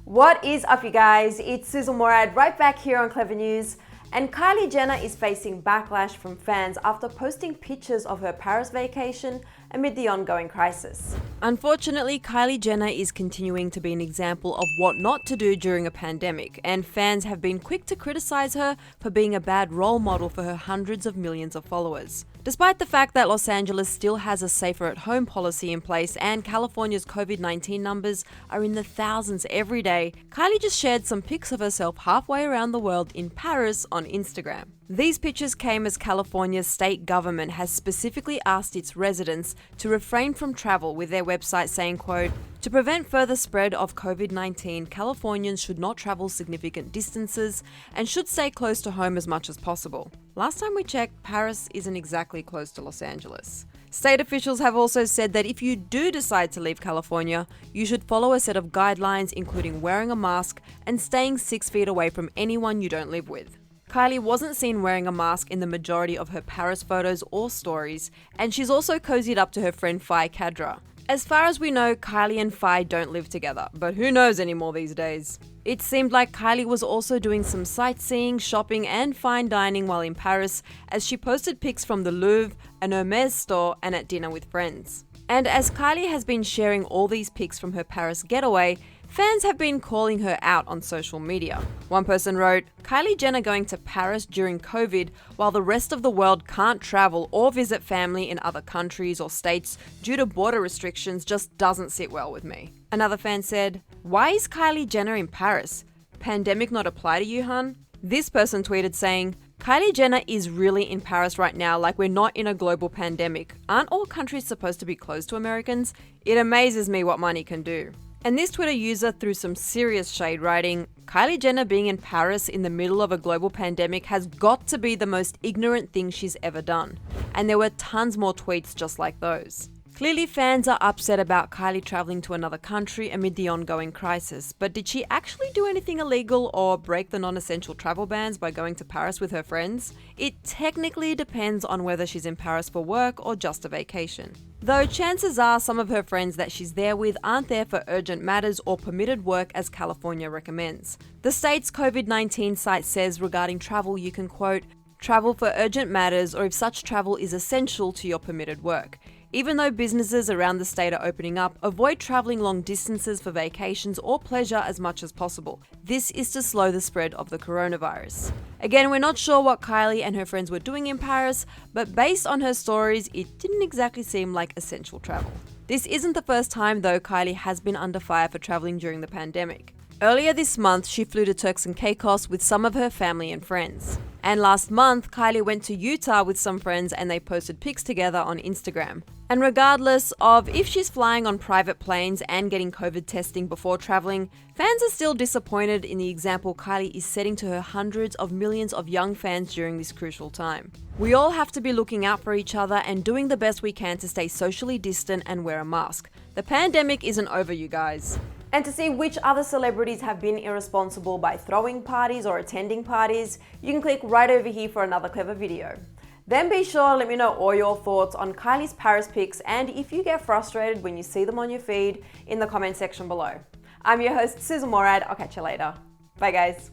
What is up, you guys? It's Sussan Mourad right back here on Clevver News. And Kylie Jenner is facing backlash from fans after posting pictures of her Paris vacation amid the ongoing crisis. Unfortunately, Kylie Jenner is continuing to be an example of what not to do during a pandemic, and fans have been quick to criticize her for being a bad role model for her hundreds of millions of followers. Despite the fact that Los Angeles still has a safer at home policy in place and California's COVID-19 numbers are in the thousands every day, Kylie just shared some pics of herself halfway around the world in Paris on Instagram. These pictures came as California's state government has specifically asked its residents to refrain from travel, with their website saying, quote, "To prevent further spread of COVID-19, Californians should not travel significant distances and should stay close to home as much as possible." Last time we checked, Paris isn't exactly close to Los Angeles. State officials have also said that if you do decide to leave California, you should follow a set of guidelines including wearing a mask and staying 6 feet away from anyone you don't live with. Kylie wasn't seen wearing a mask in the majority of her Paris photos or stories, and she's also cozied up to her friend Fi Kadra. As far as we know, Kylie and Fi don't live together, but who knows anymore these days. It seemed like Kylie was also doing some sightseeing, shopping and fine dining while in Paris, as she posted pics from the Louvre, an Hermes store and at dinner with friends. And as Kylie has been sharing all these pics from her Paris getaway, fans have been calling her out on social media. One person wrote, "Kylie Jenner going to Paris during COVID while the rest of the world can't travel or visit family in other countries or states due to border restrictions just doesn't sit well with me." Another fan said, "Why is Kylie Jenner in Paris? Pandemic not apply to you, hun?" This person tweeted saying, "Kylie Jenner is really in Paris right now like we're not in a global pandemic. Aren't all countries supposed to be closed to Americans? It amazes me what money can do." And this Twitter user threw some serious shade, writing, "Kylie Jenner being in Paris in the middle of a global pandemic has got to be the most ignorant thing she's ever done." And there were tons more tweets just like those. Clearly, fans are upset about Kylie traveling to another country amid the ongoing crisis, but did she actually do anything illegal or break the non-essential travel bans by going to Paris with her friends? It technically depends on whether she's in Paris for work or just a vacation. Though chances are some of her friends that she's there with aren't there for urgent matters or permitted work as California recommends. The state's COVID-19 site says regarding travel you can, quote, "travel for urgent matters or if such travel is essential to your permitted work. Even though businesses around the state are opening up, avoid traveling long distances for vacations or pleasure as much as possible. This is to slow the spread of the coronavirus." Again, we're not sure what Kylie and her friends were doing in Paris, but based on her stories, it didn't exactly seem like essential travel. This isn't the first time, though, Kylie has been under fire for traveling during the pandemic. Earlier this month, she flew to Turks and Caicos with some of her family and friends. And last month, Kylie went to Utah with some friends and they posted pics together on Instagram. And regardless of if she's flying on private planes and getting COVID testing before traveling, fans are still disappointed in the example Kylie is setting to her hundreds of millions of young fans during this crucial time. We all have to be looking out for each other and doing the best we can to stay socially distant and wear a mask. The pandemic isn't over, you guys. And to see which other celebrities have been irresponsible by throwing parties or attending parties, you can click right over here for another Clevver video. Then be sure to let me know all your thoughts on Kylie's Paris pics and if you get frustrated when you see them on your feed in the comment section below. I'm your host, Sussan Mourad. I'll catch you later. Bye, guys.